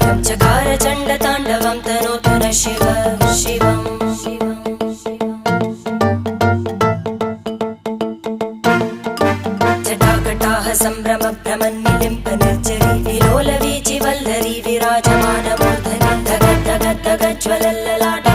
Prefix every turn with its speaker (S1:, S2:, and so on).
S1: कायं चकार चण्डताण्डवं तनोतु न शिव शिवम् जटाकटाह सम्भ्रम भ्रमन्निलिम्प निर्जरी विलोलवीचि वल्लरी विराजमानमूर्धनि धग धग धग ज्वलल्ललाट